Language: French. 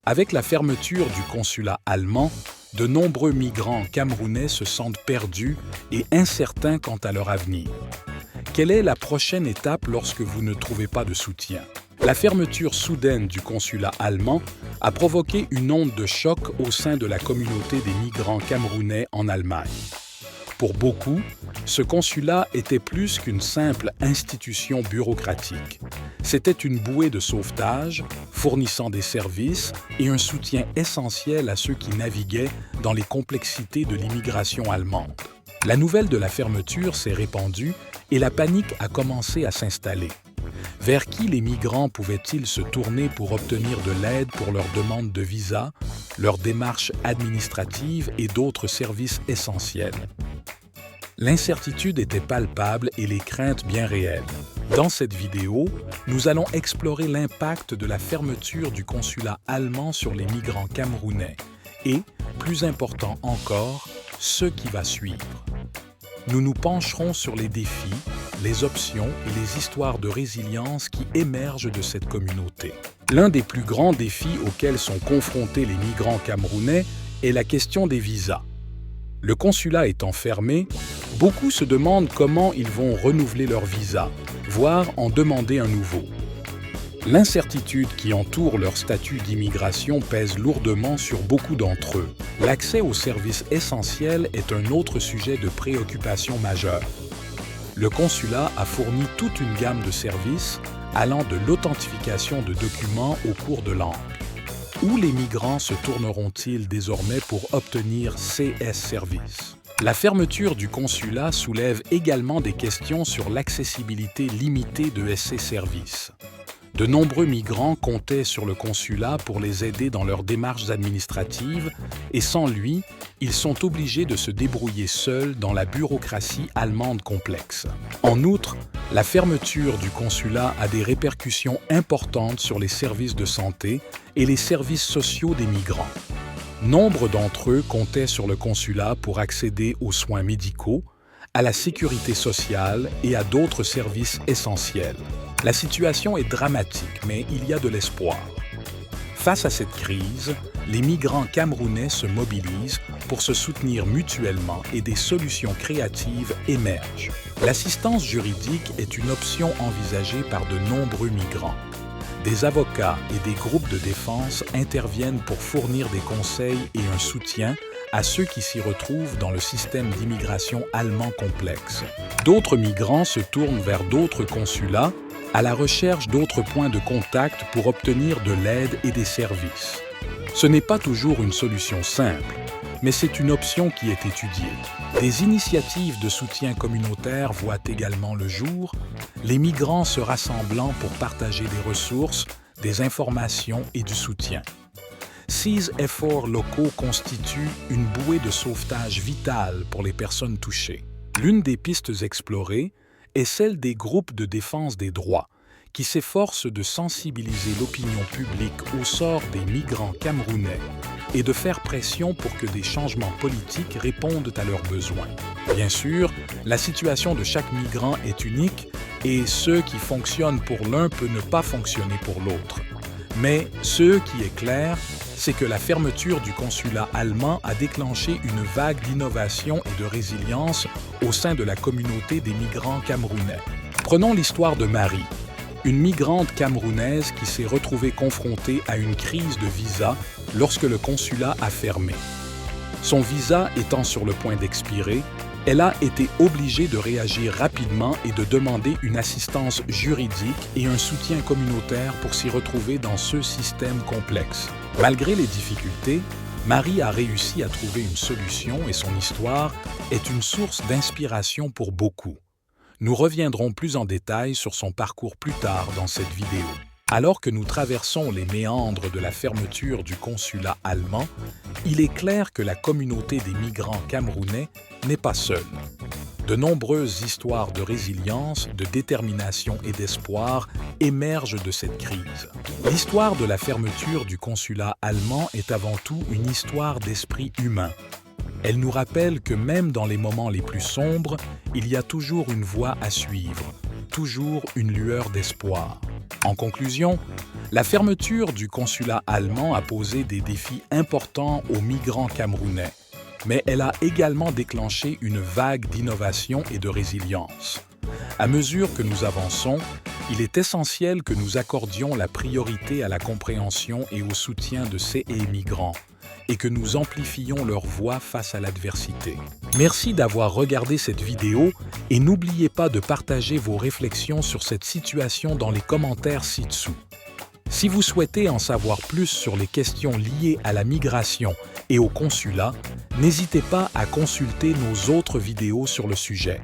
Avec la fermeture du consulat allemand, de nombreux migrants camerounais se sentent perdus et incertains quant à leur avenir. Quelle est la prochaine étape lorsque vous ne trouvez pas de soutien? La fermeture soudaine du consulat allemand a provoqué une onde de choc au sein de la communauté des migrants camerounais en Allemagne. Pour beaucoup, ce consulat était plus qu'une simple institution bureaucratique. C'était une bouée de sauvetage, fournissant des services et un soutien essentiel à ceux qui naviguaient dans les complexités de l'immigration allemande. La nouvelle de la fermeture s'est répandue et la panique a commencé à s'installer. Vers qui les migrants pouvaient-ils se tourner pour obtenir de l'aide pour leurs demandes de visa, leurs démarches administratives et d'autres services essentiels? L'incertitude était palpable et les craintes bien réelles. Dans cette vidéo, nous allons explorer l'impact de la fermeture du consulat allemand sur les migrants camerounais et, plus important encore, ce qui va suivre. Nous nous pencherons sur les défis, les options et les histoires de résilience qui émergent de cette communauté. L'un des plus grands défis auxquels sont confrontés les migrants camerounais est la question des visas. Le consulat étant fermé, beaucoup se demandent comment ils vont renouveler leur visa, voire en demander un nouveau. L'incertitude qui entoure leur statut d'immigration pèse lourdement sur beaucoup d'entre eux. L'accès aux services essentiels est un autre sujet de préoccupation majeure. Le consulat a fourni toute une gamme de services allant de l'authentification de documents au cours de langue. Où les migrants se tourneront-ils désormais pour obtenir ces services? La fermeture du consulat soulève également des questions sur l'accessibilité limitée de ces services. De nombreux migrants comptaient sur le consulat pour les aider dans leurs démarches administratives et sans lui, ils sont obligés de se débrouiller seuls dans la bureaucratie allemande complexe. En outre, la fermeture du consulat a des répercussions importantes sur les services de santé et les services sociaux des migrants. Nombre d'entre eux comptaient sur le consulat pour accéder aux soins médicaux, à la sécurité sociale et à d'autres services essentiels. La situation est dramatique, mais il y a de l'espoir. Face à cette crise, les migrants camerounais se mobilisent pour se soutenir mutuellement et des solutions créatives émergent. L'assistance juridique est une option envisagée par de nombreux migrants. Des avocats et des groupes de défense interviennent pour fournir des conseils et un soutien à ceux qui s'y retrouvent dans le système d'immigration allemand complexe. D'autres migrants se tournent vers d'autres consulats à la recherche d'autres points de contact pour obtenir de l'aide et des services. Ce n'est pas toujours une solution simple, mais c'est une option qui est étudiée. Des initiatives de soutien communautaire voient également le jour, les migrants se rassemblant pour partager des ressources, des informations et du soutien. Ces efforts locaux constituent une bouée de sauvetage vitale pour les personnes touchées. L'une des pistes explorées est celle des groupes de défense des droits, qui s'efforcent de sensibiliser l'opinion publique au sort des migrants camerounais et de faire pression pour que des changements politiques répondent à leurs besoins. Bien sûr, la situation de chaque migrant est unique et ce qui fonctionne pour l'un peut ne pas fonctionner pour l'autre. Mais ce qui est clair, c'est que la fermeture du consulat allemand a déclenché une vague d'innovation et de résilience au sein de la communauté des migrants camerounais. Prenons l'histoire de Marie, une migrante camerounaise qui s'est retrouvée confrontée à une crise de visa lorsque le consulat a fermé. Son visa étant sur le point d'expirer, elle a été obligée de réagir rapidement et de demander une assistance juridique et un soutien communautaire pour s'y retrouver dans ce système complexe. Malgré les difficultés, Marie a réussi à trouver une solution et son histoire est une source d'inspiration pour beaucoup. Nous reviendrons plus en détail sur son parcours plus tard dans cette vidéo. Alors que nous traversons les méandres de la fermeture du consulat allemand, il est clair que la communauté des migrants camerounais n'est pas seule. De nombreuses histoires de résilience, de détermination et d'espoir émergent de cette crise. L'histoire de la fermeture du consulat allemand est avant tout une histoire d'esprit humain. Elle nous rappelle que même dans les moments les plus sombres, il y a toujours une voie à suivre, toujours une lueur d'espoir. En conclusion, La fermeture du consulat allemand a posé des défis importants aux migrants camerounais, mais elle a également déclenché une vague d'innovation et de résilience. À mesure que nous avançons, il est essentiel que nous accordions la priorité à la compréhension et au soutien de ces migrants, et que nous amplifions leur voix face à l'adversité. Merci d'avoir regardé cette vidéo et n'oubliez pas de partager vos réflexions sur cette situation dans les commentaires ci-dessous. Si vous souhaitez en savoir plus sur les questions liées à la migration et au consulat, n'hésitez pas à consulter nos autres vidéos sur le sujet.